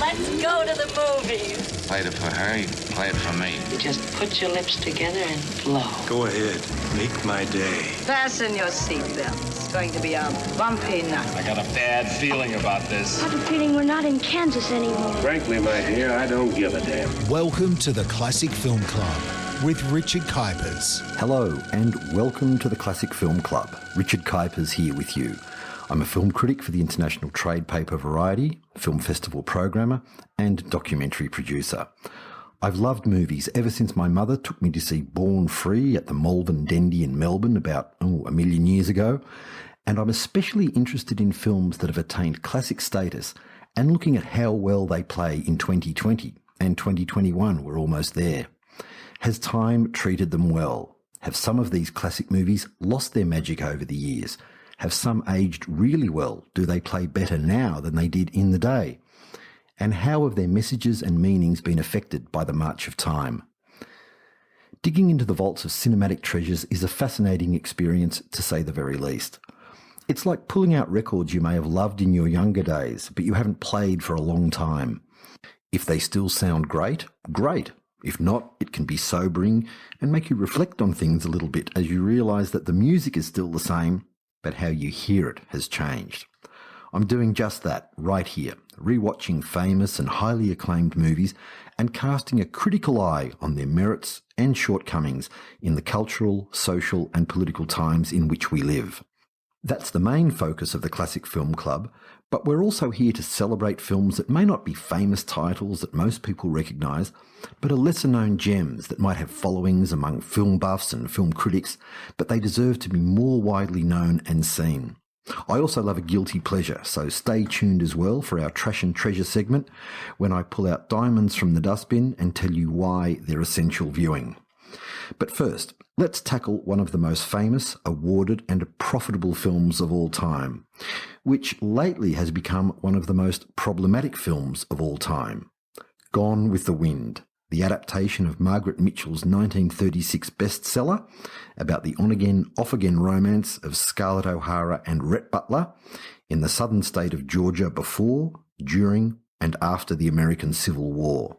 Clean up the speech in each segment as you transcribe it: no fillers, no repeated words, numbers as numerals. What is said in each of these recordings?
Let's go to the movies. Played it for her, you play it for me. You just put your lips together and blow. Go ahead. Make my day. Fasten your seatbelts. It's going to be a bumpy night. I got a bad feeling about this. I have a feeling we're not in Kansas anymore. Frankly, my dear, I don't give a damn. Welcome to the Classic Film Club with Richard Kuipers. Hello and welcome to the Classic Film Club. Richard Kuipers here with you. I'm a film critic for the international trade paper Variety, film festival programmer and documentary producer. I've loved movies ever since my mother took me to see Born Free at the Malvern Dendy in Melbourne about a million years ago, and I'm especially interested in films that have attained classic status and looking at how well they play in 2020 and 2021. We're almost there. Has time treated them well? Have some of these classic movies lost their magic over the years? Have some aged really well? Do they play better now than they did in the day? And how have their messages and meanings been affected by the march of time? Digging into the vaults of cinematic treasures is a fascinating experience, to say the very least. It's like pulling out records you may have loved in your younger days, but you haven't played for a long time. If they still sound great, great. If not, it can be sobering and make you reflect on things a little bit as you realise that the music is still the same, but how you hear it has changed. I'm doing just that right here, rewatching famous and highly acclaimed movies and casting a critical eye on their merits and shortcomings in the cultural, social and political times in which we live. That's the main focus of the Classic Film Club, but we're also here to celebrate films that may not be famous titles that most people recognise, but are lesser-known gems that might have followings among film buffs and film critics, but they deserve to be more widely known and seen. I also love a guilty pleasure, so stay tuned as well for our Trash and Treasure segment, when I pull out diamonds from the dustbin and tell you why they're essential viewing. But first, let's tackle one of the most famous, awarded and profitable films of all time, which lately has become one of the most problematic films of all time. Gone with the Wind, the adaptation of Margaret Mitchell's 1936 bestseller about the on-again, off-again romance of Scarlett O'Hara and Rhett Butler in the southern state of Georgia before, during and after the American Civil War.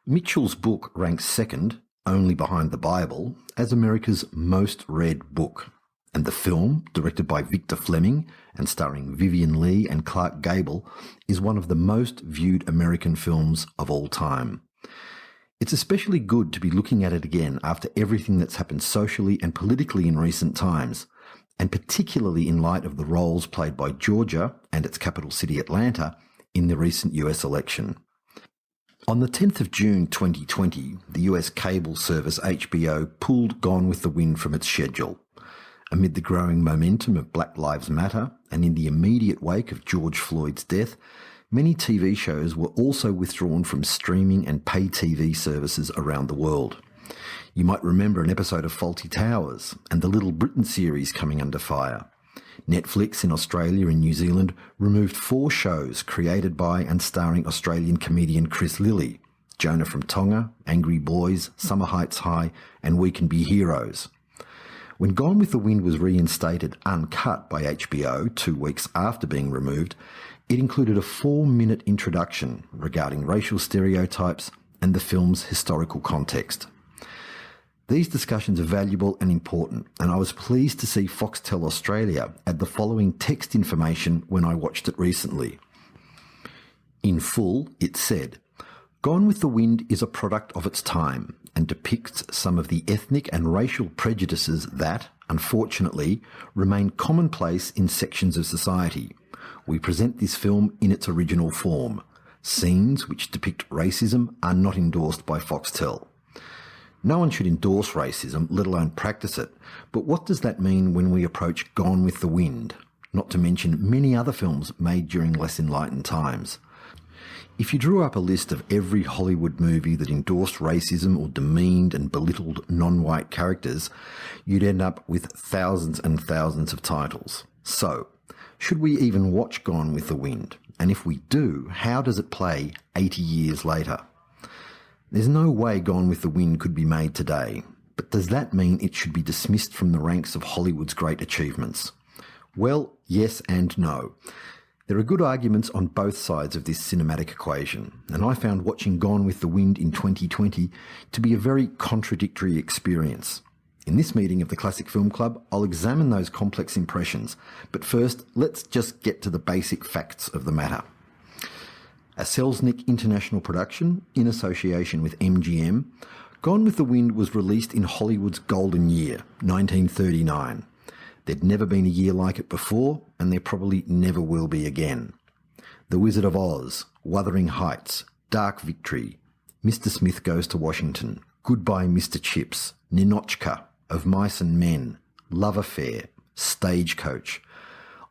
Mitchell's book ranks second, only behind the Bible, as America's most read book. And the film, directed by Victor Fleming and starring Vivien, Leigh and Clark Gable, is one of the most viewed American films of all time. It's especially good to be looking at it again after everything that's happened socially and politically in recent times, and particularly in light of the roles played by Georgia and its capital city Atlanta in the recent US election. On the 10th of June 2020, the US cable service HBO pulled Gone with the Wind from its schedule. Amid the growing momentum of Black Lives Matter and in the immediate wake of George Floyd's death, many TV shows were also withdrawn from streaming and pay TV services around the world. You might remember an episode of Fawlty Towers and the Little Britain series coming under fire. Netflix in Australia and New Zealand removed 4 shows created by and starring Australian comedian Chris Lilly, Jonah from Tonga, Angry Boys, Summer Heights High, and We Can Be Heroes. When Gone with the Wind was reinstated uncut by HBO 2 weeks after being removed, it included a 4-minute introduction regarding racial stereotypes and the film's historical context. These discussions are valuable and important, and I was pleased to see Foxtel Australia add the following text information when I watched it recently. In full, it said, "Gone with the Wind is a product of its time and depicts some of the ethnic and racial prejudices that, unfortunately, remain commonplace in sections of society. We present this film in its original form. Scenes which depict racism are not endorsed by Foxtel." No one should endorse racism, let alone practice it, but what does that mean when we approach Gone with the Wind? Not to mention many other films made during less enlightened times. If you drew up a list of every Hollywood movie that endorsed racism or demeaned and belittled non-white characters, you'd end up with thousands and thousands of titles. So, should we even watch Gone with the Wind? And if we do, how does it play 80 years later? There's no way Gone with the Wind could be made today, but does that mean it should be dismissed from the ranks of Hollywood's great achievements? Well, yes and no. There are good arguments on both sides of this cinematic equation, and I found watching Gone with the Wind in 2020 to be a very contradictory experience. In this meeting of the Classic Film Club, I'll examine those complex impressions, but first, let's just get to the basic facts of the matter. A Selznick international production, in association with MGM, Gone with the Wind was released in Hollywood's golden year, 1939. There'd never been a year like it before, and there probably never will be again. The Wizard of Oz, Wuthering Heights, Dark Victory, Mr. Smith Goes to Washington, Goodbye Mr. Chips, Ninotchka, Of Mice and Men, Love Affair, Stagecoach.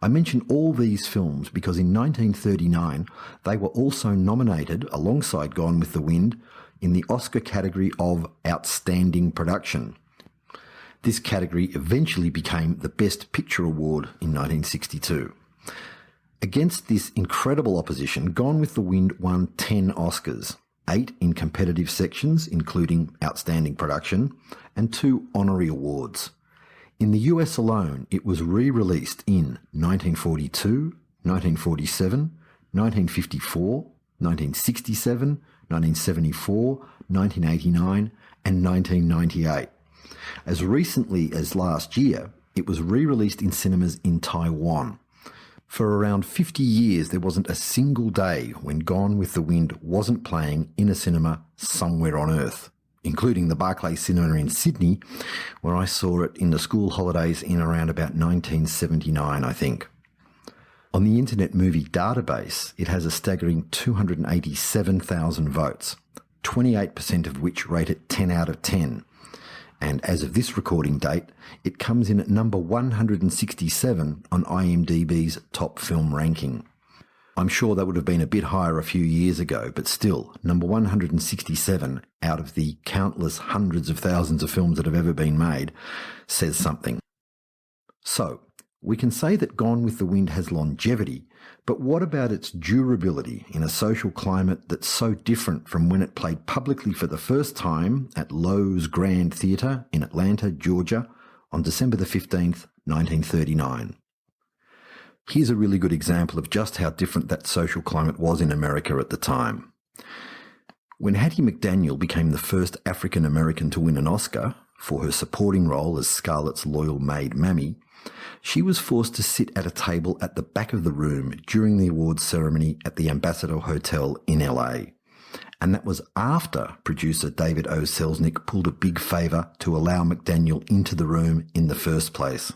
I mention all these films because in 1939 they were also nominated, alongside Gone with the Wind, in the Oscar category of Outstanding Production. This category eventually became the Best Picture Award in 1962. Against this incredible opposition, Gone with the Wind won 10 Oscars, 8 in competitive sections, including Outstanding Production, and 2 honorary awards. In the US alone, it was re-released in 1942, 1947, 1954, 1967, 1974, 1989, and 1998. As recently as last year, it was re-released in cinemas in Taiwan. For around 50 years, there wasn't a single day when Gone with the Wind wasn't playing in a cinema somewhere on Earth, including the Barclay Cinema in Sydney, where I saw it in the school holidays in around about 1979, I think. On the Internet Movie Database, it has a staggering 287,000 votes, 28% of which rate it 10 out of 10. And as of this recording date, it comes in at number 167 on IMDb's top film ranking. I'm sure that would have been a bit higher a few years ago, but still, number 167 out of the countless hundreds of thousands of films that have ever been made says something. So, we can say that Gone with the Wind has longevity, but what about its durability in a social climate that's so different from when it played publicly for the first time at Lowe's Grand Theatre in Atlanta, Georgia, on December the 15th, 1939? Here's a really good example of just how different that social climate was in America at the time. When Hattie McDaniel became the first African American to win an Oscar for her supporting role as Scarlett's loyal maid Mammy, she was forced to sit at a table at the back of the room during the awards ceremony at the Ambassador Hotel in LA. And that was after producer David O. Selznick pulled a big favour to allow McDaniel into the room in the first place.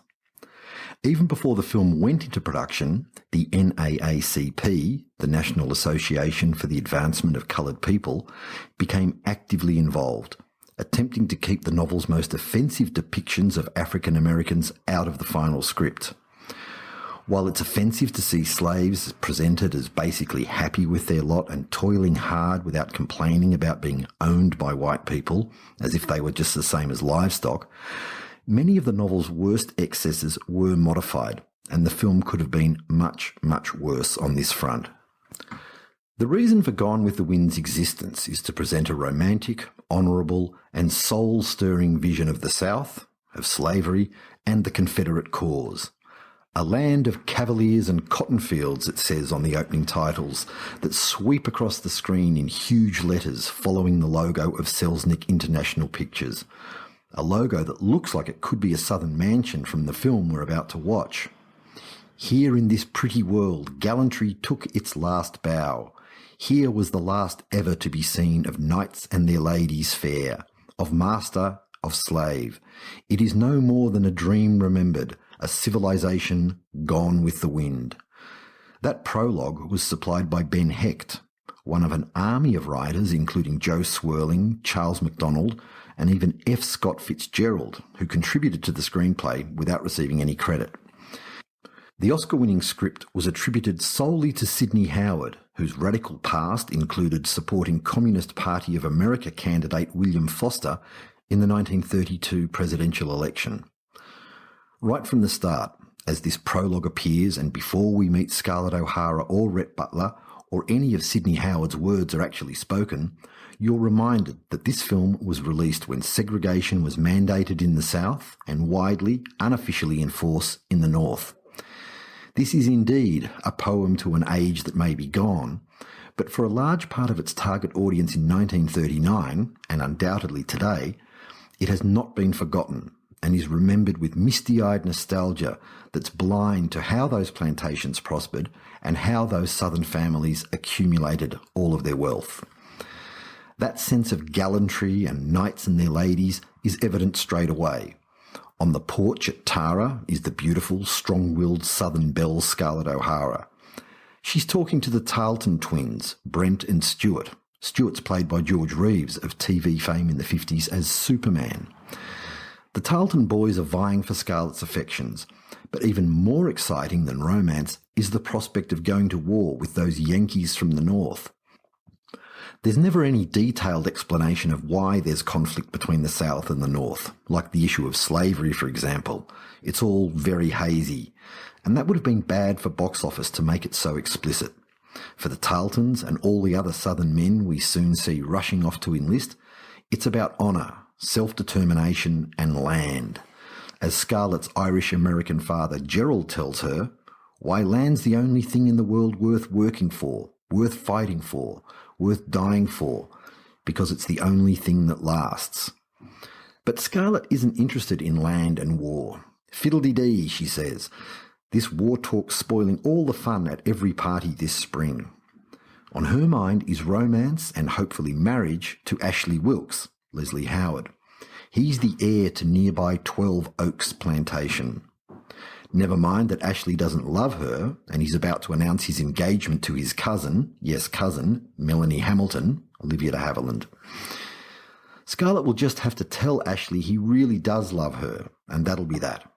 Even before the film went into production, the NAACP, the National Association for the Advancement of Coloured People, became actively involved, attempting to keep the novel's most offensive depictions of African Americans out of the final script. While it's offensive to see slaves presented as basically happy with their lot and toiling hard without complaining about being owned by white people, as if they were just the same as livestock, many of the novel's worst excesses were modified, and the film could have been much, much worse on this front. The reason for Gone with the Wind's existence is to present a romantic, honourable and soul-stirring vision of the South, of slavery and the Confederate cause. A land of cavaliers and cotton fields, it says on the opening titles, that sweep across the screen in huge letters following the logo of Selznick International Pictures. A logo that looks like it could be a southern mansion from the film we're about to watch. Here in this pretty world, gallantry took its last bow. Here was the last ever to be seen of knights and their ladies fair, of master, of slave. It is no more than a dream remembered, a civilization gone with the wind. That prologue was supplied by Ben Hecht, one of an army of writers including Joe Swirling, Charles MacDonald, and even F. Scott Fitzgerald, who contributed to the screenplay without receiving any credit. The Oscar-winning script was attributed solely to Sidney Howard, whose radical past included supporting Communist Party of America candidate William Foster in the 1932 presidential election. Right from the start, as this prologue appears and before we meet Scarlett O'Hara or Rhett Butler, or any of Sidney Howard's words are actually spoken, you're reminded that this film was released when segregation was mandated in the South and widely, unofficially in force in the North. This is indeed a poem to an age that may be gone, but for a large part of its target audience in 1939, and undoubtedly today, it has not been forgotten and is remembered with misty-eyed nostalgia that's blind to how those plantations prospered and how those southern families accumulated all of their wealth. That sense of gallantry and knights and their ladies is evident straight away. On the porch at Tara is the beautiful, strong-willed southern belle Scarlett O'Hara. She's talking to the Tarleton twins, Brent and Stuart. Stuart's played by George Reeves of TV fame in the 50s as Superman. The Tarleton boys are vying for Scarlett's affections, but even more exciting than romance is the prospect of going to war with those Yankees from the north. There's never any detailed explanation of why there's conflict between the South and the North, like the issue of slavery, for example. It's all very hazy, and that would have been bad for box office to make it so explicit. For the Tarletons and all the other Southern men we soon see rushing off to enlist, it's about honour, self-determination and land. As Scarlett's Irish-American father Gerald tells her, why land's the only thing in the world worth working for, worth fighting for, worth dying for, because it's the only thing that lasts. But Scarlett isn't interested in land and war. Fiddle-dee-dee, she says. This war talk's spoiling all the fun at every party this spring. On her mind is romance and hopefully marriage to Ashley Wilkes, Leslie Howard. He's the heir to nearby 12 Oaks plantation. Never mind that Ashley doesn't love her, and he's about to announce his engagement to his cousin, yes cousin, Melanie Hamilton, Olivia de Havilland. Scarlett will just have to tell Ashley he really does love her, and that'll be that.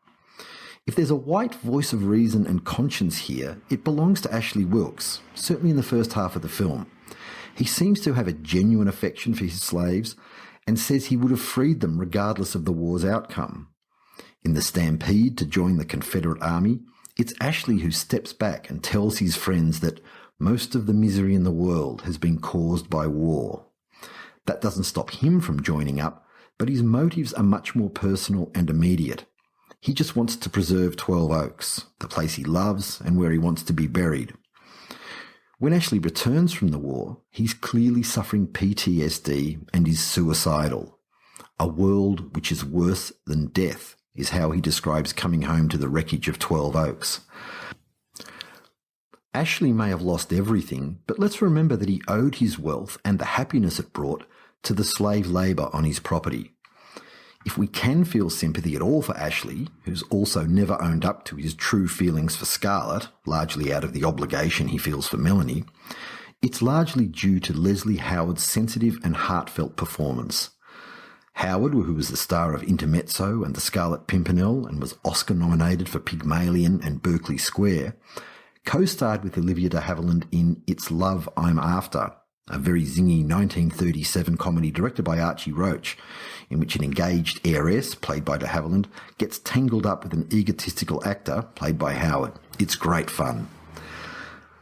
If there's a white voice of reason and conscience here, it belongs to Ashley Wilkes, certainly in the first half of the film. He seems to have a genuine affection for his slaves, and says he would have freed them regardless of the war's outcome. In the stampede to join the Confederate Army, it's Ashley who steps back and tells his friends that most of the misery in the world has been caused by war. That doesn't stop him from joining up, but his motives are much more personal and immediate. He just wants to preserve 12 Oaks, the place he loves and where he wants to be buried. When Ashley returns from the war, he's clearly suffering PTSD and is suicidal. A world which is worse than death is how he describes coming home to the wreckage of 12 Oaks. Ashley may have lost everything, but let's remember that he owed his wealth and the happiness it brought to the slave labour on his property. If we can feel sympathy at all for Ashley, who's also never owned up to his true feelings for Scarlett, largely out of the obligation he feels for Melanie, it's largely due to Leslie Howard's sensitive and heartfelt performance. Howard, who was the star of Intermezzo and The Scarlet Pimpernel and was Oscar-nominated for Pygmalion and Berkeley Square, co-starred with Olivia de Havilland in It's Love I'm After, a very zingy 1937 comedy directed by Archie Roach, in which an engaged heiress, played by de Havilland, gets tangled up with an egotistical actor, played by Howard. It's great fun.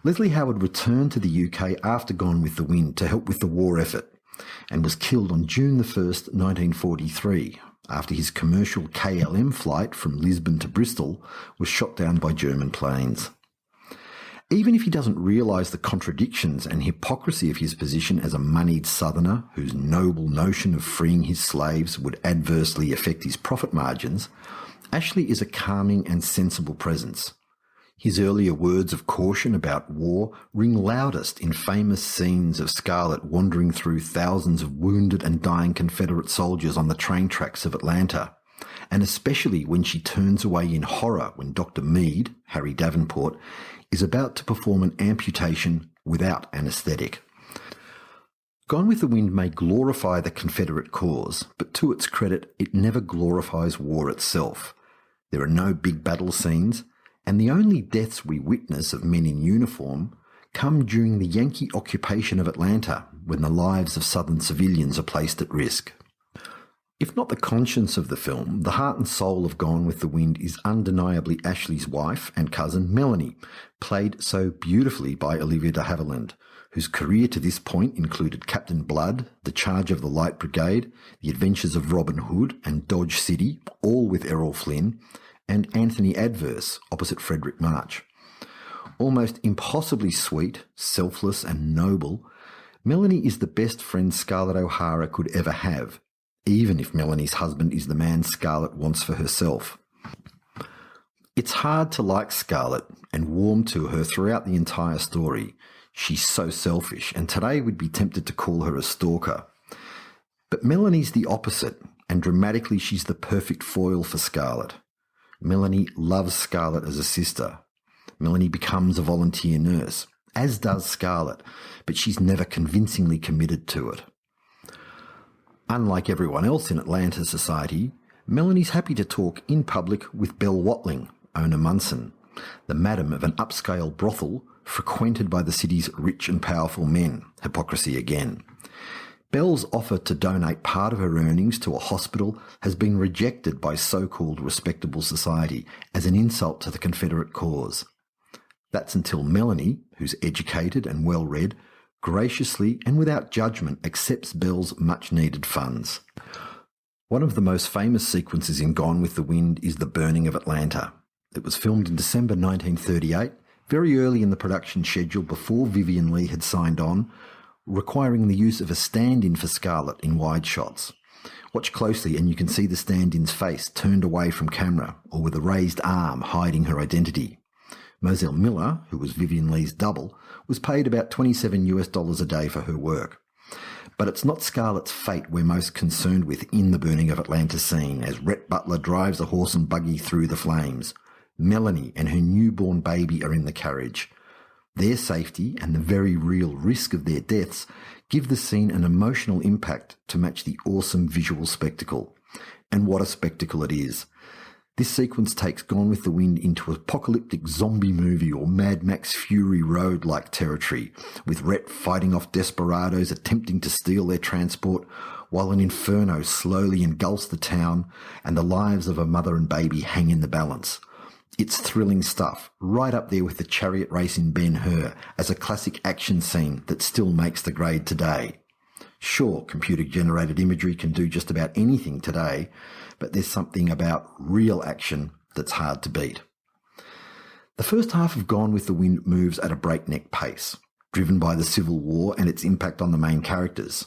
Leslie Howard returned to the UK after Gone with the Wind to help with the war effort, and was killed on June 1st, 1943, after his commercial KLM flight from Lisbon to Bristol was shot down by German planes. Even if he doesn't realise the contradictions and hypocrisy of his position as a moneyed southerner whose noble notion of freeing his slaves would adversely affect his profit margins, Ashley is a calming and sensible presence. His earlier words of caution about war ring loudest in famous scenes of Scarlett wandering through thousands of wounded and dying Confederate soldiers on the train tracks of Atlanta, and especially when she turns away in horror when Dr. Meade, Harry Davenport, is about to perform an amputation without anaesthetic. Gone with the Wind may glorify the Confederate cause, but to its credit, it never glorifies war itself. There are no big battle scenes, and the only deaths we witness of men in uniform come during the Yankee occupation of Atlanta, when the lives of Southern civilians are placed at risk. If not the conscience of the film, the heart and soul of Gone with the Wind is undeniably Ashley's wife and cousin Melanie, played so beautifully by Olivia de Havilland, whose career to this point included Captain Blood, The Charge of the Light Brigade, The Adventures of Robin Hood and Dodge City, all with Errol Flynn, and Anthony Adverse opposite Frederick March. Almost impossibly sweet, selfless and noble, Melanie is the best friend Scarlett O'Hara could ever have, even if Melanie's husband is the man Scarlett wants for herself. It's hard to like Scarlett and warm to her throughout the entire story. She's so selfish, and today we'd be tempted to call her a stalker. But Melanie's the opposite, and dramatically she's the perfect foil for Scarlett. Melanie loves Scarlett as a sister. Melanie becomes a volunteer nurse, as does Scarlett, but she's never convincingly committed to it. Unlike everyone else in Atlanta society, Melanie's happy to talk in public with Belle Watling, owner Munson, the madam of an upscale brothel frequented by the city's rich and powerful men. Hypocrisy again. Belle's offer to donate part of her earnings to a hospital has been rejected by so-called respectable society as an insult to the Confederate cause. That's until Melanie, who's educated and well-read, graciously and without judgment accepts Belle's much-needed funds. One of the most famous sequences in Gone with the Wind is the burning of Atlanta. It was filmed in December 1938, very early in the production schedule before Vivien Leigh had signed on, requiring the use of a stand-in for Scarlett in wide shots. Watch closely and you can see the stand-in's face turned away from camera or with a raised arm hiding her identity. Moselle Miller, who was Vivien Leigh's double, was paid about $27 a day for her work. But it's not Scarlett's fate we're most concerned with in the burning of Atlanta scene as Rhett Butler drives a horse and buggy through the flames. Melanie and her newborn baby are in the carriage. Their safety and the very real risk of their deaths give the scene an emotional impact to match the awesome visual spectacle. And what a spectacle it is. This sequence takes Gone with the Wind into apocalyptic zombie movie or Mad Max Fury Road-like territory, with Rhett fighting off desperados attempting to steal their transport, while an inferno slowly engulfs the town and the lives of a mother and baby hang in the balance. It's thrilling stuff, right up there with the chariot race in Ben-Hur as a classic action scene that still makes the grade today. Sure, computer-generated imagery can do just about anything today, but there's something about real action that's hard to beat. The first half of Gone with the Wind moves at a breakneck pace, driven by the Civil War and its impact on the main characters.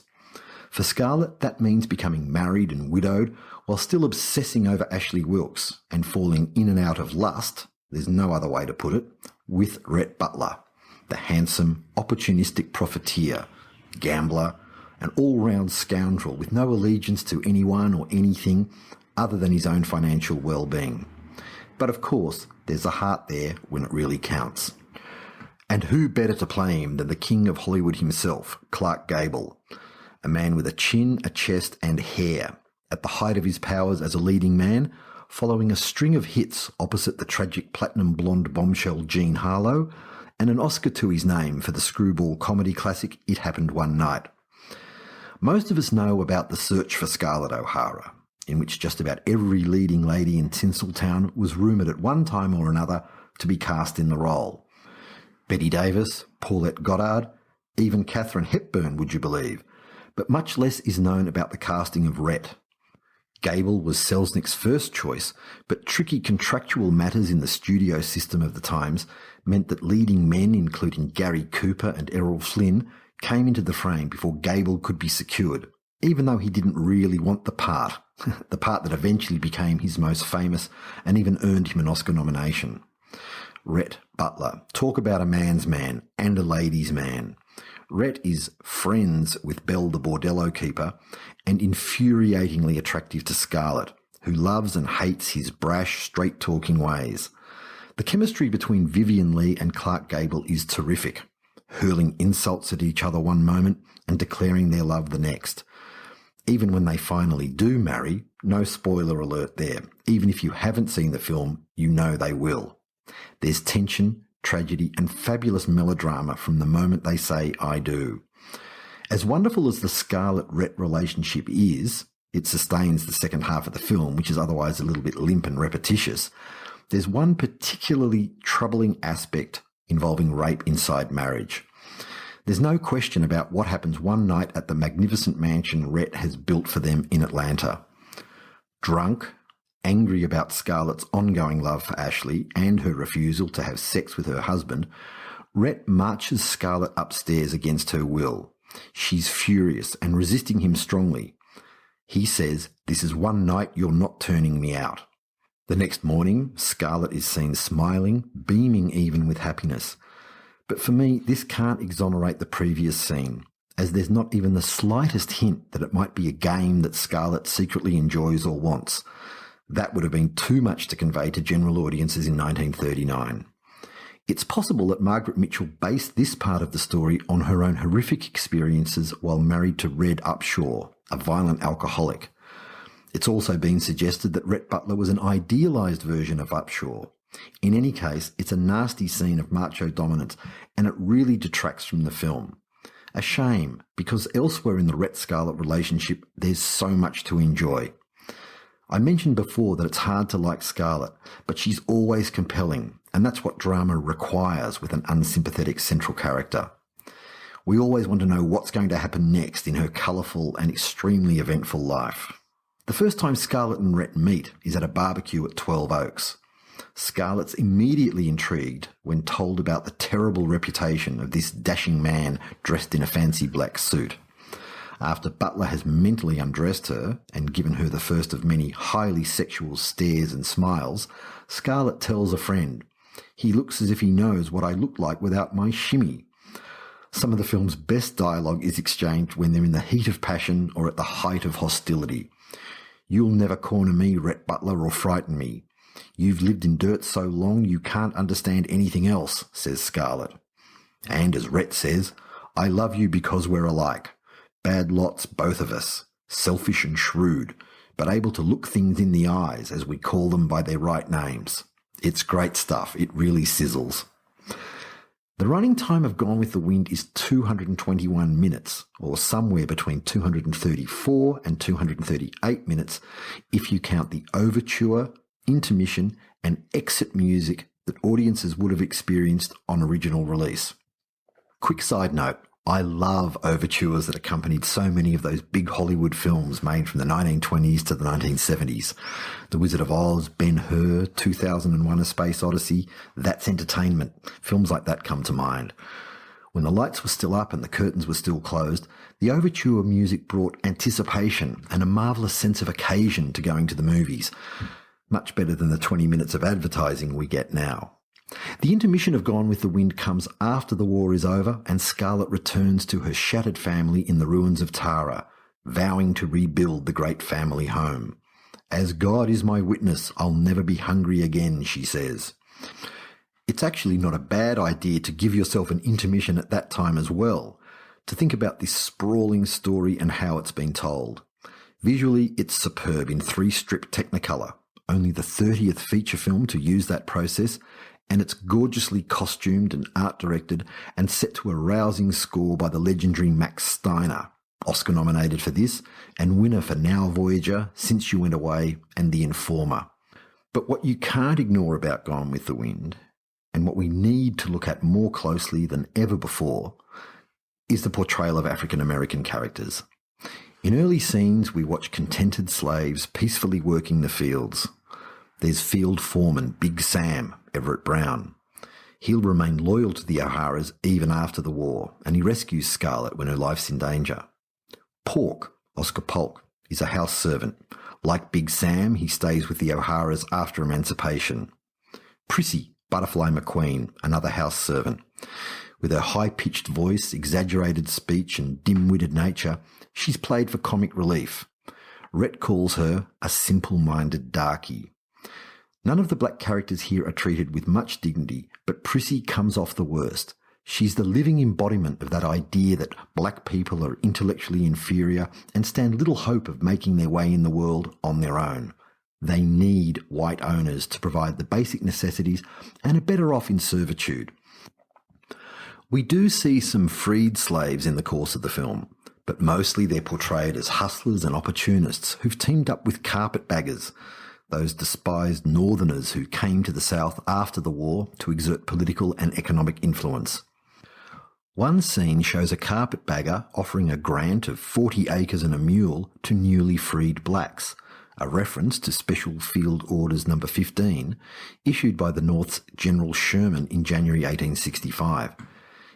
For Scarlett, that means becoming married and widowed while still obsessing over Ashley Wilkes and falling in and out of lust, there's no other way to put it, with Rhett Butler, the handsome, opportunistic profiteer, gambler, an all-round scoundrel with no allegiance to anyone or anything other than his own financial well-being. But of course, there's a heart there when it really counts. And who better to play him than the king of Hollywood himself, Clark Gable, a man with a chin, a chest and hair, at the height of his powers as a leading man, following a string of hits opposite the tragic platinum blonde bombshell Jean Harlow, and an Oscar to his name for the screwball comedy classic It Happened One Night. Most of us know about the search for Scarlett O'Hara, in which just about every leading lady in Tinseltown was rumoured at one time or another to be cast in the role. Bette Davis, Paulette Goddard, even Katharine Hepburn, would you believe? But much less is known about the casting of Rhett. Gable was Selznick's first choice, but tricky contractual matters in the studio system of the times meant that leading men, including Gary Cooper and Errol Flynn, came into the frame before Gable could be secured, even though he didn't really want the part that eventually became his most famous and even earned him an Oscar nomination. Rhett Butler. Talk about a man's man and a ladies' man. Rhett is friends with Belle the bordello keeper and infuriatingly attractive to Scarlett, who loves and hates his brash, straight-talking ways. The chemistry between Vivien Leigh and Clark Gable is terrific, hurling insults at each other one moment and declaring their love the next. Even when they finally do marry, no spoiler alert there. Even if you haven't seen the film, you know they will. There's tension, tragedy and fabulous melodrama from the moment they say, I do. As wonderful as the Scarlett-Rhett relationship is, it sustains the second half of the film, which is otherwise a little bit limp and repetitious. There's one particularly troubling aspect involving rape inside marriage. There's no question about what happens one night at the magnificent mansion Rhett has built for them in Atlanta. Drunk, Angry about Scarlett's ongoing love for Ashley and her refusal to have sex with her husband, Rhett marches Scarlett upstairs against her will. She's furious and resisting him strongly. He says, "This is one night you're not turning me out." The next morning, Scarlett is seen smiling, beaming even with happiness. But for me, this can't exonerate the previous scene, as there's not even the slightest hint that it might be a game that Scarlett secretly enjoys or wants. That would have been too much to convey to general audiences in 1939. It's possible that Margaret Mitchell based this part of the story on her own horrific experiences while married to Red Upshaw, a violent alcoholic. It's also been suggested that Rhett Butler was an idealised version of Upshaw. In any case, it's a nasty scene of macho dominance, and it really detracts from the film. A shame, because elsewhere in the Rhett-Scarlett relationship, there's so much to enjoy. I mentioned before that it's hard to like Scarlett, but she's always compelling, and that's what drama requires with an unsympathetic central character. We always want to know what's going to happen next in her colourful and extremely eventful life. The first time Scarlett and Rhett meet is at a barbecue at 12 Oaks. Scarlett's immediately intrigued when told about the terrible reputation of this dashing man dressed in a fancy black suit. After Butler has mentally undressed her and given her the first of many highly sexual stares and smiles, Scarlett tells a friend, "He looks as if he knows what I look like without my shimmy." Some of the film's best dialogue is exchanged when they're in the heat of passion or at the height of hostility. "You'll never corner me, Rhett Butler, or frighten me. You've lived in dirt so long you can't understand anything else," says Scarlett. And as Rhett says, "I love you because we're alike. Bad lots, both of us, selfish and shrewd, but able to look things in the eyes as we call them by their right names." It's great stuff. It really sizzles. The running time of Gone with the Wind is 221 minutes, or somewhere between 234 and 238 minutes if you count the overture, intermission and exit music that audiences would have experienced on original release. Quick side note, I love overtures that accompanied so many of those big Hollywood films made from the 1920s to the 1970s. The Wizard of Oz, Ben-Hur, 2001: A Space Odyssey, That's Entertainment. Films like that come to mind. When the lights were still up and the curtains were still closed, the overture music brought anticipation and a marvellous sense of occasion to going to the movies. Much better than the 20 minutes of advertising we get now. The intermission of Gone with the Wind comes after the war is over and Scarlett returns to her shattered family in the ruins of Tara, vowing to rebuild the great family home. "As God is my witness, I'll never be hungry again," she says. It's actually not a bad idea to give yourself an intermission at that time as well, to think about this sprawling story and how it's been told. Visually, it's superb in 3-strip Technicolor, only the 30th feature film to use that process, and it's gorgeously costumed and art-directed and set to a rousing score by the legendary Max Steiner, Oscar-nominated for this, and winner for Now Voyager, Since You Went Away, and The Informer. But what you can't ignore about Gone with the Wind, and what we need to look at more closely than ever before, is the portrayal of African-American characters. In early scenes, we watch contented slaves peacefully working the fields. There's field foreman Big Sam, Everett Brown. He'll remain loyal to the O'Haras even after the war, and he rescues Scarlett when her life's in danger. Pork, Oscar Polk, is a house servant. Like Big Sam, he stays with the O'Haras after emancipation. Prissy, Butterfly McQueen, another house servant. With her high-pitched voice, exaggerated speech and dim-witted nature, she's played for comic relief. Rhett calls her a simple-minded darky. None of the black characters here are treated with much dignity, but Prissy comes off the worst. She's the living embodiment of that idea that black people are intellectually inferior and stand little hope of making their way in the world on their own. They need white owners to provide the basic necessities and are better off in servitude. We do see some freed slaves in the course of the film, but mostly they're portrayed as hustlers and opportunists who've teamed up with carpetbaggers, those despised northerners who came to the South after the war to exert political and economic influence. One scene shows a carpetbagger offering a grant of 40 acres and a mule to newly freed blacks, a reference to Special Field Orders No. 15, issued by the North's General Sherman in January 1865.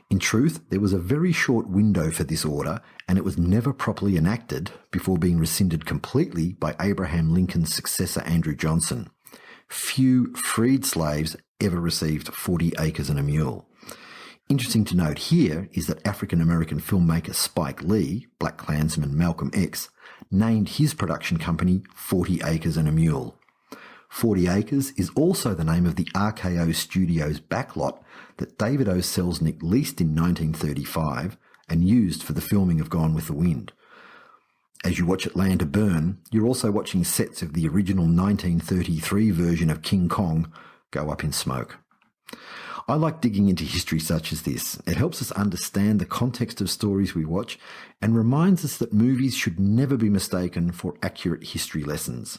In truth, there was a very short window for this order, and it was never properly enacted before being rescinded completely by Abraham Lincoln's successor Andrew Johnson. Few freed slaves ever received 40 acres and a mule. Interesting to note here is that African-American filmmaker Spike Lee, Black Klansman Malcolm X, named his production company 40 Acres and a Mule. 40 Acres is also the name of the RKO Studios backlot that David O. Selznick leased in 1935 and used for the filming of Gone with the Wind. As you watch it land to burn, you're also watching sets of the original 1933 version of King Kong go up in smoke. I like digging into history such as this. It helps us understand the context of stories we watch and reminds us that movies should never be mistaken for accurate history lessons.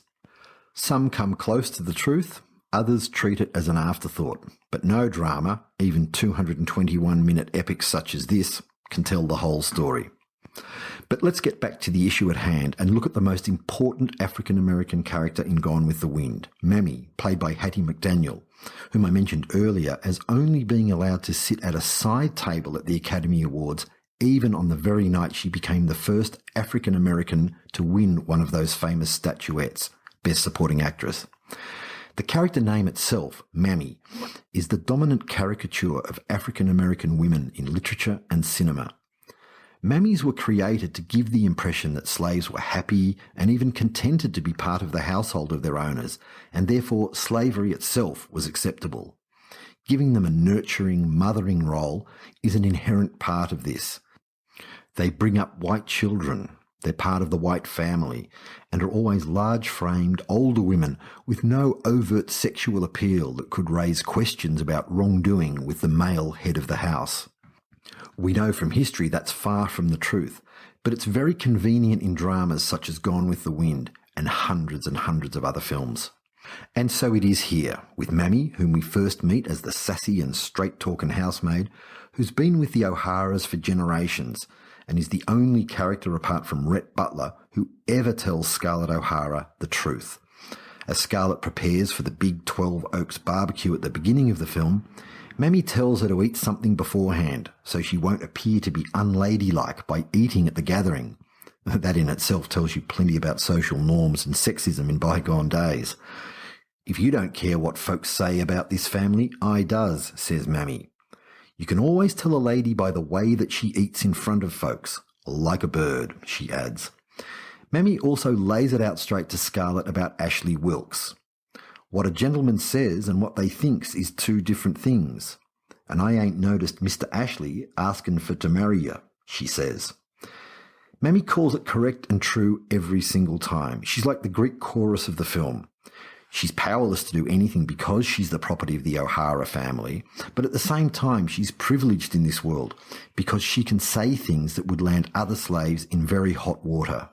Some come close to the truth, others treat it as an afterthought, but no drama, even 221-minute epics such as this, can tell the whole story. But let's get back to the issue at hand and look at the most important African-American character in Gone with the Wind, Mammy, played by Hattie McDaniel, whom I mentioned earlier as only being allowed to sit at a side table at the Academy Awards, even on the very night she became the first African-American to win one of those famous statuettes, Best Supporting Actress. The character name itself, Mammy, is the dominant caricature of African-American women in literature and cinema. Mammies were created to give the impression that slaves were happy and even contented to be part of the household of their owners, and therefore slavery itself was acceptable. Giving them a nurturing, mothering role is an inherent part of this. They bring up white children, they're part of the white family, and are always large-framed, older women with no overt sexual appeal that could raise questions about wrongdoing with the male head of the house. We know from history that's far from the truth, but it's very convenient in dramas such as Gone with the Wind and hundreds of other films. And so it is here, with Mammy, whom we first meet as the sassy and straight-talking housemaid, who's been with the O'Haras for generations and is the only character apart from Rhett Butler who ever tells Scarlett O'Hara the truth. As Scarlett prepares for the big 12 Oaks barbecue at the beginning of the film, Mammy tells her to eat something beforehand so she won't appear to be unladylike by eating at the gathering. That in itself tells you plenty about social norms and sexism in bygone days. If you don't care what folks say about this family, I does, says Mammy. You can always tell a lady by the way that she eats in front of folks, like a bird, she adds. Mammy also lays it out straight to Scarlett about Ashley Wilkes. What a gentleman says and what they thinks is two different things. And I ain't noticed Mr. Ashley asking for to marry you, she says. Mammy calls it correct and true every single time. She's like the Greek chorus of the film. She's powerless to do anything because she's the property of the O'Hara family, but at the same time she's privileged in this world because she can say things that would land other slaves in very hot water.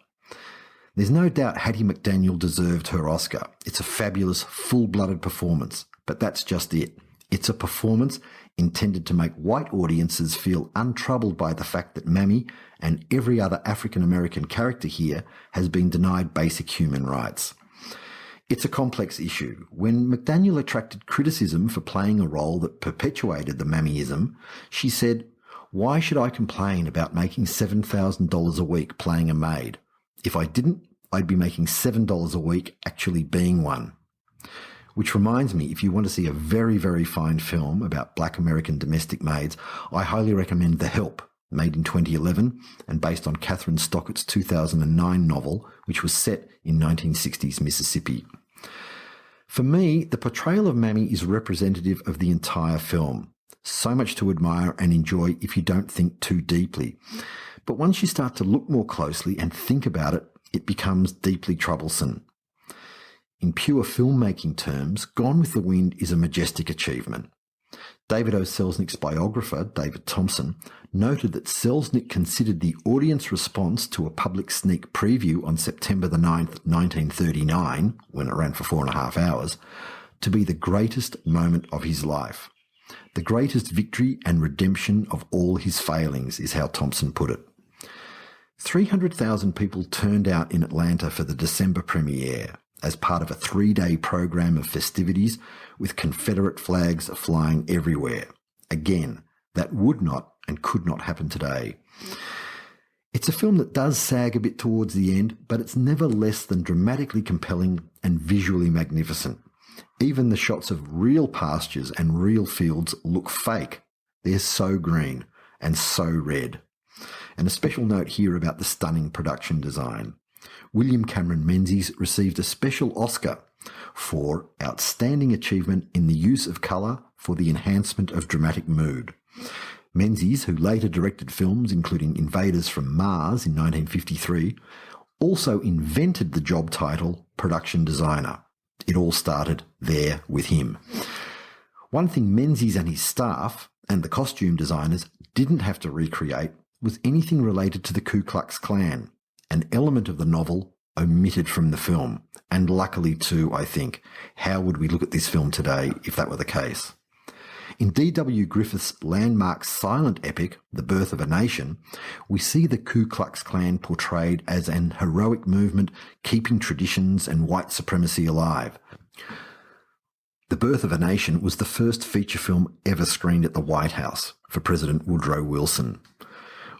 There's no doubt Hattie McDaniel deserved her Oscar. It's a fabulous, full-blooded performance, but that's just it. It's a performance intended to make white audiences feel untroubled by the fact that Mammy and every other African-American character here has been denied basic human rights. It's a complex issue. When McDaniel attracted criticism for playing a role that perpetuated the Mammyism, she said, "Why should I complain about making $7,000 a week playing a maid? If I didn't, I'd be making $7 a week actually being one." Which reminds me, if you want to see a very, very fine film about Black American domestic maids, I highly recommend The Help, made in 2011 and based on Catherine Stockett's 2009 novel, which was set in 1960s Mississippi. For me, the portrayal of Mammy is representative of the entire film. So much to admire and enjoy if you don't think too deeply. But once you start to look more closely and think about it, it becomes deeply troublesome. In pure filmmaking terms, Gone with the Wind is a majestic achievement. David O. Selznick's biographer, David Thompson, noted that Selznick considered the audience response to a public sneak preview on September the 9th, 1939, when it ran for 4.5 hours, to be the greatest moment of his life. The greatest victory and redemption of all his failings, is how Thompson put it. 300,000 people turned out in Atlanta for the December premiere, as part of a 3-day program of festivities with Confederate flags flying everywhere. Again, that would not and could not happen today. It's a film that does sag a bit towards the end, but it's never less than dramatically compelling and visually magnificent. Even the shots of real pastures and real fields look fake. They're so green and so red. And a special note here about the stunning production design. William Cameron Menzies received a special Oscar for outstanding achievement in the use of colour for the enhancement of dramatic mood. Menzies, who later directed films including Invaders from Mars in 1953, also invented the job title production designer. It all started there with him. One thing Menzies and his staff and the costume designers didn't have to recreate was anything related to the Ku Klux Klan, an element of the novel omitted from the film. And luckily too, I think. How would we look at this film today if that were the case? In D.W. Griffith's landmark silent epic, The Birth of a Nation, we see the Ku Klux Klan portrayed as an heroic movement keeping traditions and white supremacy alive. The Birth of a Nation was the first feature film ever screened at the White House for President Woodrow Wilson.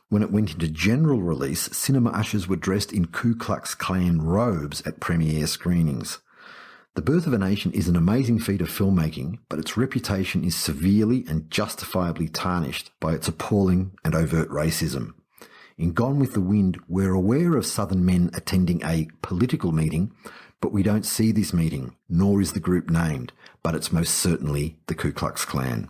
When it went into general release, cinema ushers were dressed in Ku Klux Klan robes at premiere screenings. The Birth of a Nation is an amazing feat of filmmaking, but its reputation is severely and justifiably tarnished by its appalling and overt racism. In Gone with the Wind, we're aware of Southern men attending a political meeting, but we don't see this meeting, nor is the group named, but it's most certainly the Ku Klux Klan.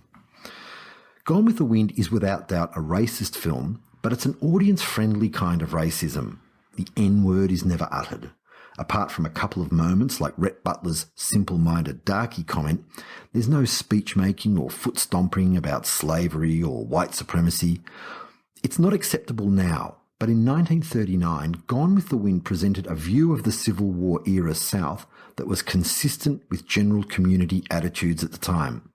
Gone with the Wind is without doubt a racist film, but it's an audience-friendly kind of racism. The N-word is never uttered. Apart from a couple of moments like Rhett Butler's simple-minded darky comment, there's no speech-making or foot-stomping about slavery or white supremacy. It's not acceptable now, but in 1939, Gone with the Wind presented a view of the Civil War-era South that was consistent with general community attitudes at the time.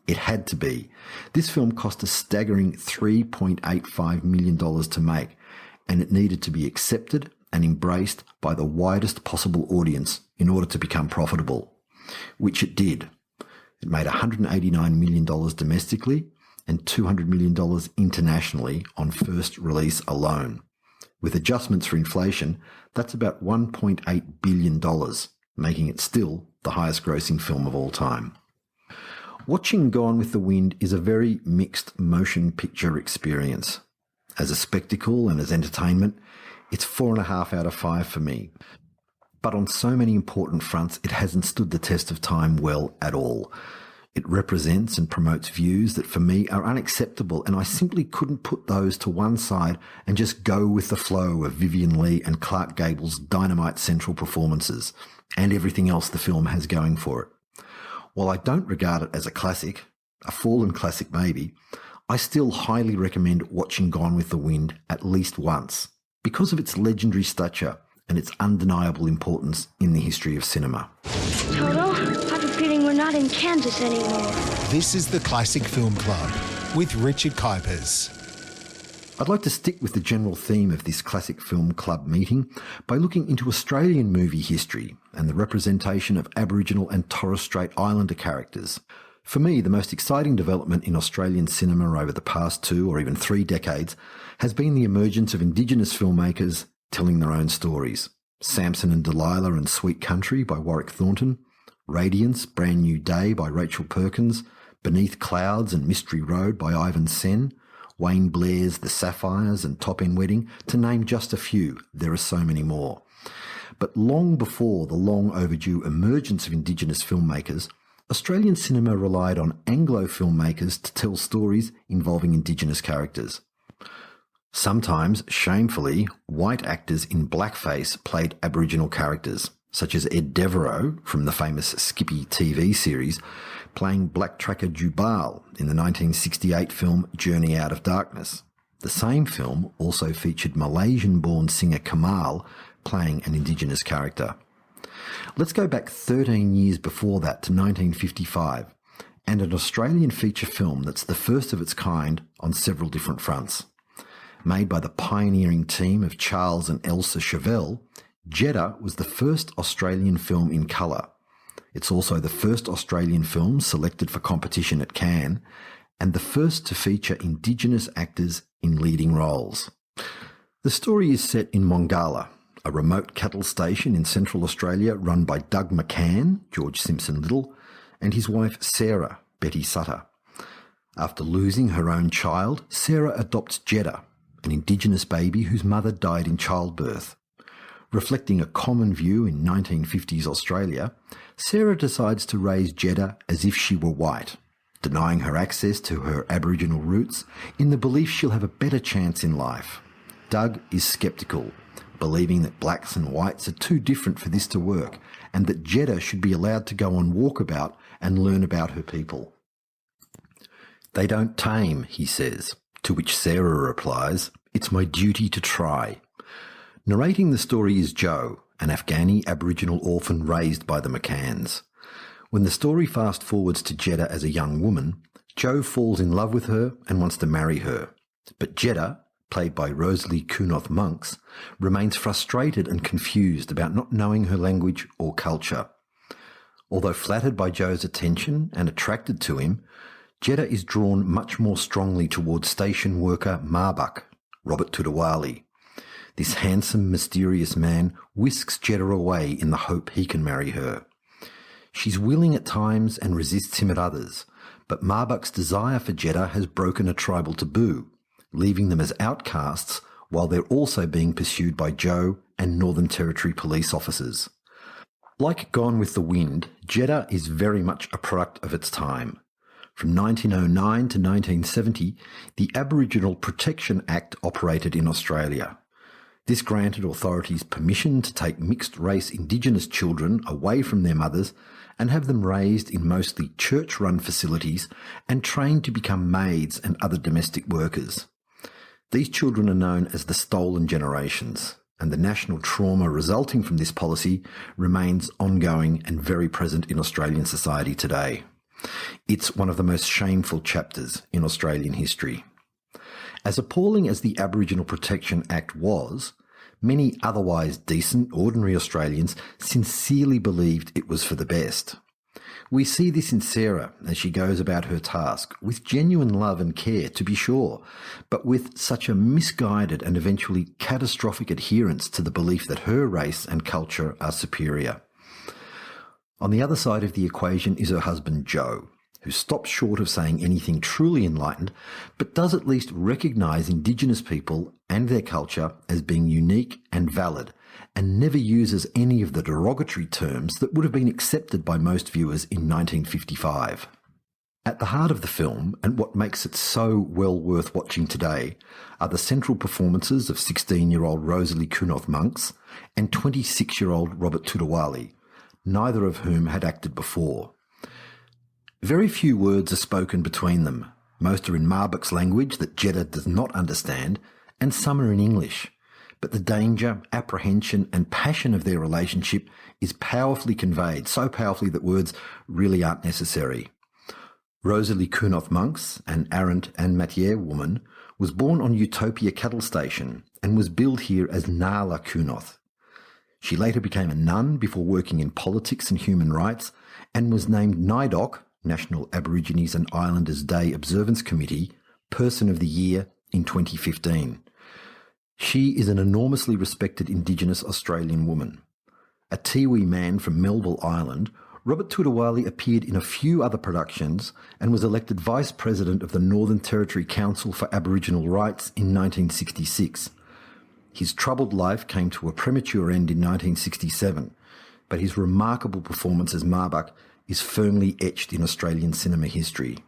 It had to be. This film cost a staggering $3.85 million to make, and it needed to be accepted and embraced by the widest possible audience in order to become profitable, which it did. It made $189 million domestically and $200 million internationally on first release alone. With adjustments for inflation, that's about $1.8 billion, making it still the highest grossing film of all time. Watching Gone with the Wind is a very mixed motion picture experience. As a spectacle and as entertainment, it's 4.5 out of 5 for me. But on so many important fronts, it hasn't stood the test of time well at all. It represents and promotes views that for me are unacceptable, and I simply couldn't put those to one side and just go with the flow of Vivien, Leigh and Clark Gable's dynamite central performances and everything else the film has going for it. While I don't regard it as a classic, a fallen classic maybe, I still highly recommend watching Gone with the Wind at least once, because of its legendary stature and its undeniable importance in the history of cinema. Toto, I have a feeling we're not in Kansas anymore. This is the Classic Film Club with Richard Kuipers. I'd like to stick with the general theme of this Classic Film Club meeting by looking into Australian movie history and the representation of Aboriginal and Torres Strait Islander characters. For me, the most exciting development in Australian cinema over the past 2 or even 3 decades has been the emergence of Indigenous filmmakers telling their own stories. Samson and Delilah and Sweet Country by Warwick Thornton, Radiance, Brand New Day by Rachel Perkins, Beneath Clouds and Mystery Road by Ivan Sen, Wayne Blair's The Sapphires and Top End Wedding, to name just a few. There are so many more. But long before the long overdue emergence of Indigenous filmmakers, Australian cinema relied on Anglo filmmakers to tell stories involving Indigenous characters. Sometimes, shamefully, white actors in blackface played Aboriginal characters, such as Ed Devereaux from the famous Skippy TV series, playing Black Tracker Jubal in the 1968 film Journey Out of Darkness. The same film also featured Malaysian-born singer Kamal playing an Indigenous character. Let's go back 13 years before that to 1955, and an Australian feature film that's the first of its kind on several different fronts. Made by the pioneering team of Charles and Elsa Chevelle, Jedda was the first Australian film in colour. It's also the first Australian film selected for competition at Cannes, and the first to feature Indigenous actors in leading roles. The story is set in Mongala, a remote cattle station in Central Australia run by Doug McCann, George Simpson Little, and his wife Sarah, Betty Sutter. After losing her own child, Sarah adopts Jedda, an Indigenous baby whose mother died in childbirth. Reflecting a common view in 1950s Australia, Sarah decides to raise Jedda as if she were white, denying her access to her Aboriginal roots in the belief she'll have a better chance in life. Doug is sceptical, believing that blacks and whites are too different for this to work, and that Jedda should be allowed to go on walkabout and learn about her people. "They don't tame," he says, to which Sarah replies, "It's my duty to try." Narrating the story is Joe, an Afghani Aboriginal orphan raised by the McCanns. When the story fast forwards to Jedda as a young woman, Joe falls in love with her and wants to marry her. But Jedda, played by Rosalie Kunoth-Monks, remains frustrated and confused about not knowing her language or culture. Although flattered by Joe's attention and attracted to him, Jedda is drawn much more strongly towards station worker Marbuk, Robert Tudawali. This handsome, mysterious man whisks Jedda away in the hope he can marry her. She's willing at times and resists him at others, but Marbuk's desire for Jedda has broken a tribal taboo, leaving them as outcasts while they're also being pursued by Joe and Northern Territory police officers. Like Gone with the Wind, Jedda is very much a product of its time. From 1909 to 1970, the Aboriginal Protection Act operated in Australia. This granted authorities permission to take mixed-race Indigenous children away from their mothers and have them raised in mostly church-run facilities and trained to become maids and other domestic workers. These children are known as the stolen generations, and the national trauma resulting from this policy remains ongoing and very present in Australian society today. It's one of the most shameful chapters in Australian history. As appalling as the Aboriginal Protection Act was, many otherwise decent, ordinary Australians sincerely believed it was for the best. We see this in Sarah as she goes about her task, with genuine love and care, to be sure, but with such a misguided and eventually catastrophic adherence to the belief that her race and culture are superior. On the other side of the equation is her husband Joe, who stops short of saying anything truly enlightened, but does at least recognise Indigenous people and their culture as being unique and valid, and never uses any of the derogatory terms that would have been accepted by most viewers in 1955. At the heart of the film, and what makes it so well worth watching today, are the central performances of 16-year-old Rosalie Kunoth-Monks and 26-year-old Robert Tudawali, neither of whom had acted before. Very few words are spoken between them. Most are in Marbuk's language that Jedda does not understand, and some are in English. But the danger, apprehension and passion of their relationship is powerfully conveyed, so powerfully that words really aren't necessary. Rosalie Kunoth-Monks, an Arrant and Matiere woman, was born on Utopia Cattle Station and was billed here as Nala Kunoth. She later became a nun before working in politics and human rights, and was named NIDOC, National Aborigines and Islanders Day Observance Committee, Person of the Year in 2015. She is an enormously respected Indigenous Australian woman. A Tiwi man from Melville Island, Robert Tudawali appeared in a few other productions and was elected Vice President of the Northern Territory Council for Aboriginal Rights in 1966. His troubled life came to a premature end in 1967, but his remarkable performance as Marbuk is firmly etched in Australian cinema history.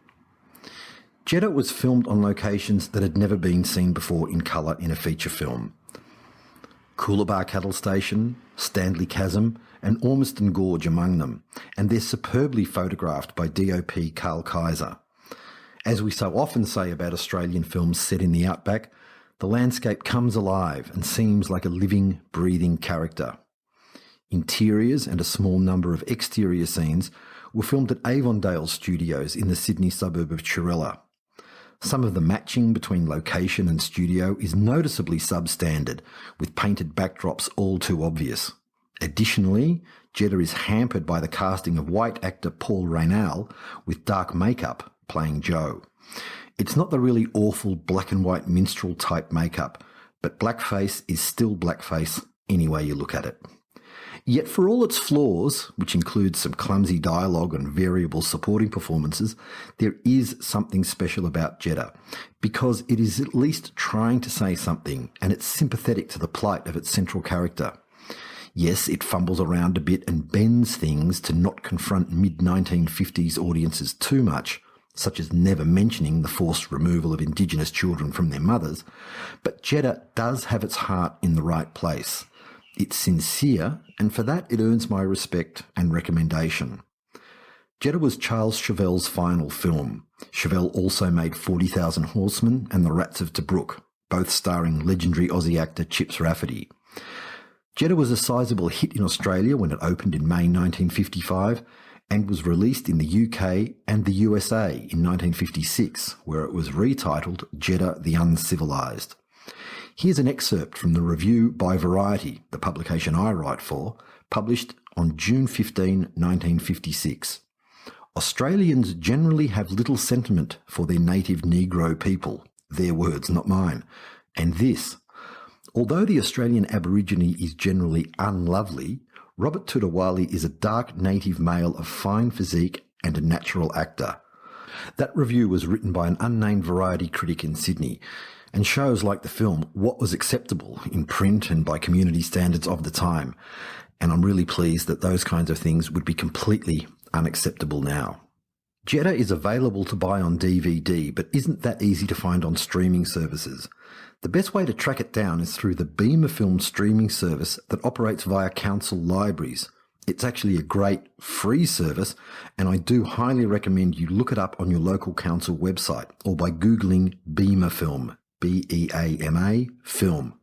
Jedda was filmed on locations that had never been seen before in colour in a feature film. Coolabah Cattle Station, Stanley Chasm and Ormiston Gorge among them, and they're superbly photographed by DOP Carl Kaiser. As we so often say about Australian films set in the outback, the landscape comes alive and seems like a living, breathing character. Interiors and a small number of exterior scenes were filmed at Avondale Studios in the Sydney suburb of Chirella. Some of the matching between location and studio is noticeably substandard, with painted backdrops all too obvious. Additionally, Jedda is hampered by the casting of white actor Paul Raynal with dark makeup playing Joe. It's not the really awful black and white minstrel type makeup, but blackface is still blackface any way you look at it. Yet for all its flaws, which includes some clumsy dialogue and variable supporting performances, there is something special about Jedda, because it is at least trying to say something, and it's sympathetic to the plight of its central character. Yes, it fumbles around a bit and bends things to not confront mid-1950s audiences too much, such as never mentioning the forced removal of indigenous children from their mothers, but Jedda does have its heart in the right place. It's sincere, and for that it earns my respect and recommendation. Jedda was Charles Chauvel's final film. Chauvel also made 40,000 Horsemen and The Rats of Tobruk, both starring legendary Aussie actor Chips Rafferty. Jedda was a sizable hit in Australia when it opened in May 1955 and was released in the UK and the USA in 1956, where it was retitled Jedda the Uncivilized. Here's an excerpt from the review by Variety, the publication I write for, published on June 15, 1956. Australians generally have little sentiment for their native Negro people. Their words, not mine. And this: although the Australian Aborigine is generally unlovely, Robert Tudawali is a dark native male of fine physique and a natural actor. That review was written by an unnamed Variety critic in Sydney, and shows, like the film, what was acceptable in print and by community standards of the time. And I'm really pleased that those kinds of things would be completely unacceptable now. Jedda is available to buy on DVD, but isn't that easy to find on streaming services. The best way to track it down is through the Beamer Film streaming service that operates via council libraries. It's actually a great free service, and I do highly recommend you look it up on your local council website or by Googling Beamer Film. B-E-A-M-A, film.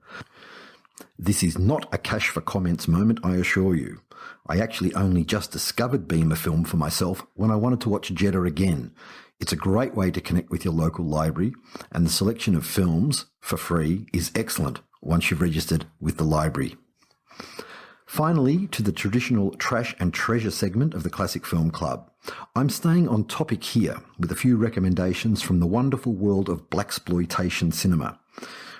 This is not a cash for comments moment, I assure you. I actually only just discovered Beamer Film for myself when I wanted to watch Jedda again. It's a great way to connect with your local library, and the selection of films for free is excellent once you've registered with the library. Finally, to the traditional trash and treasure segment of the Classic Film Club. I'm staying on topic here with a few recommendations from the wonderful world of blaxploitation cinema.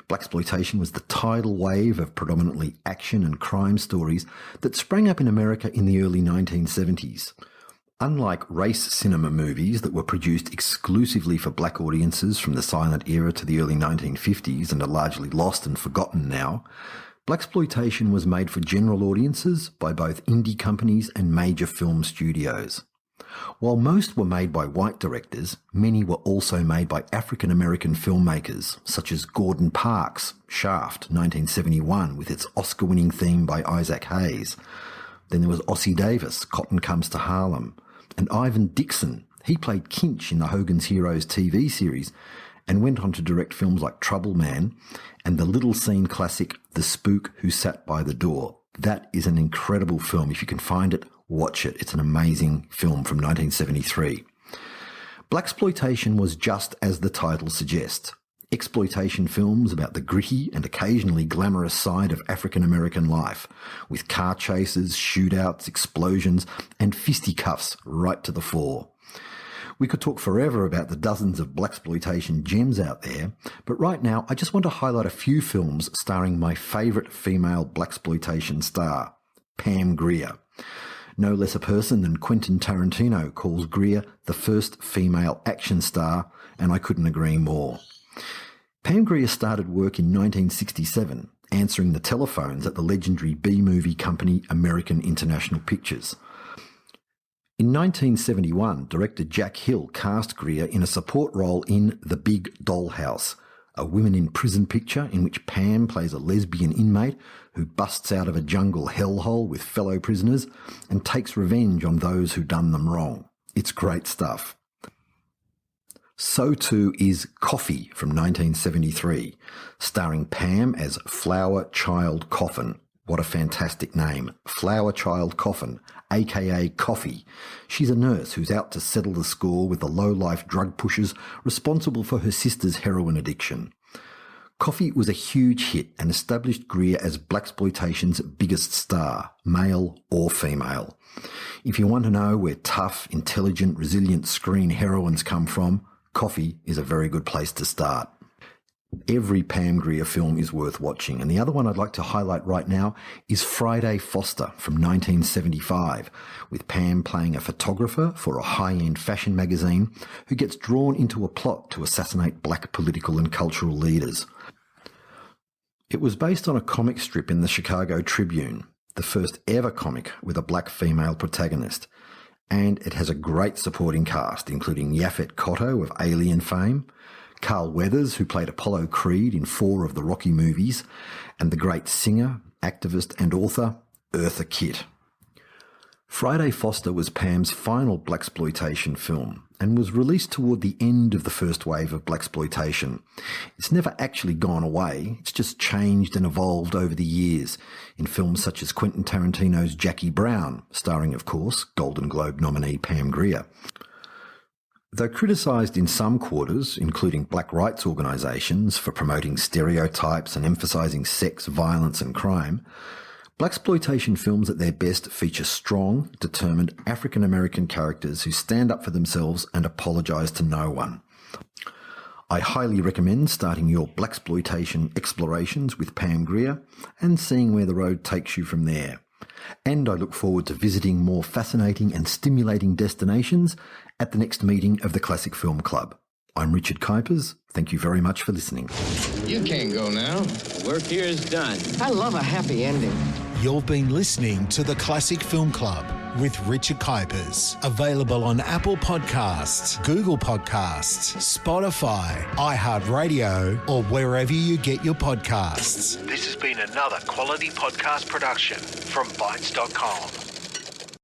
Blaxploitation was the tidal wave of predominantly action and crime stories that sprang up in America in the early 1970s. Unlike race cinema movies that were produced exclusively for black audiences from the silent era to the early 1950s and are largely lost and forgotten now, blaxploitation was made for general audiences by both indie companies and major film studios. While most were made by white directors, many were also made by African-American filmmakers, such as Gordon Parks' Shaft, 1971, with its Oscar-winning theme by Isaac Hayes. Then there was Ossie Davis, Cotton Comes to Harlem, and Ivan Dixon. He played Kinch in the Hogan's Heroes TV series and went on to direct films like Trouble Man and the little scene classic The Spook Who Sat by the Door. That is an incredible film. If you can find it, watch it. It's an amazing film from 1973. Blaxploitation was just as the title suggests. Exploitation films about the gritty and occasionally glamorous side of African-American life, with car chases, shootouts, explosions, and fisticuffs right to the fore. We could talk forever about the dozens of blaxploitation gems out there, but right now I just want to highlight a few films starring my favourite female blaxploitation star, Pam Grier. No less a person than Quentin Tarantino calls Grier the first female action star, and I couldn't agree more. Pam Grier started work in 1967, answering the telephones at the legendary B-movie company American International Pictures. In 1971, director Jack Hill cast Grier in a support role in The Big Dollhouse, a women in prison picture in which Pam plays a lesbian inmate who busts out of a jungle hellhole with fellow prisoners and takes revenge on those who done them wrong. It's great stuff. So too is Coffee from 1973, starring Pam as Flower Child Coffin, What a fantastic name. Flower Child Coffin, aka Coffee. She's a nurse who's out to settle the score with the low-life drug pushers responsible for her sister's heroin addiction. Coffee was a huge hit and established Greer as blaxploitation's biggest star, male or female. If you want to know where tough, intelligent, resilient screen heroines come from, Coffee is a very good place to start. Every Pam Grier film is worth watching, and the other one I'd like to highlight right now is Friday Foster from 1975, with Pam playing a photographer for a high-end fashion magazine who gets drawn into a plot to assassinate black political and cultural leaders. It was based on a comic strip in the Chicago Tribune, the first ever comic with a black female protagonist, and it has a great supporting cast, including Yaphet Kotto of Alien fame, Carl Weathers, who played Apollo Creed in 4 of the Rocky movies, and the great singer, activist and author, Eartha Kitt. Friday Foster was Pam's final blaxploitation film and was released toward the end of the first wave of blaxploitation. It's never actually gone away, it's just changed and evolved over the years in films such as Quentin Tarantino's Jackie Brown, starring, of course, Golden Globe nominee Pam Grier. Though criticised in some quarters, including black rights organisations, for promoting stereotypes and emphasising sex, violence and crime, blaxploitation films at their best feature strong, determined African-American characters who stand up for themselves and apologise to no one. I highly recommend starting your blaxploitation explorations with Pam Grier and seeing where the road takes you from there. And I look forward to visiting more fascinating and stimulating destinations at the next meeting of the Classic Film Club. I'm Richard Kuipers. Thank you very much for listening. You can't go now. Work here is done. I love a happy ending. You've been listening to the Classic Film Club with Richard Kuipers. Available on Apple Podcasts, Google Podcasts, Spotify, iHeartRadio, or wherever you get your podcasts. This has been another quality podcast production from Bytes.com.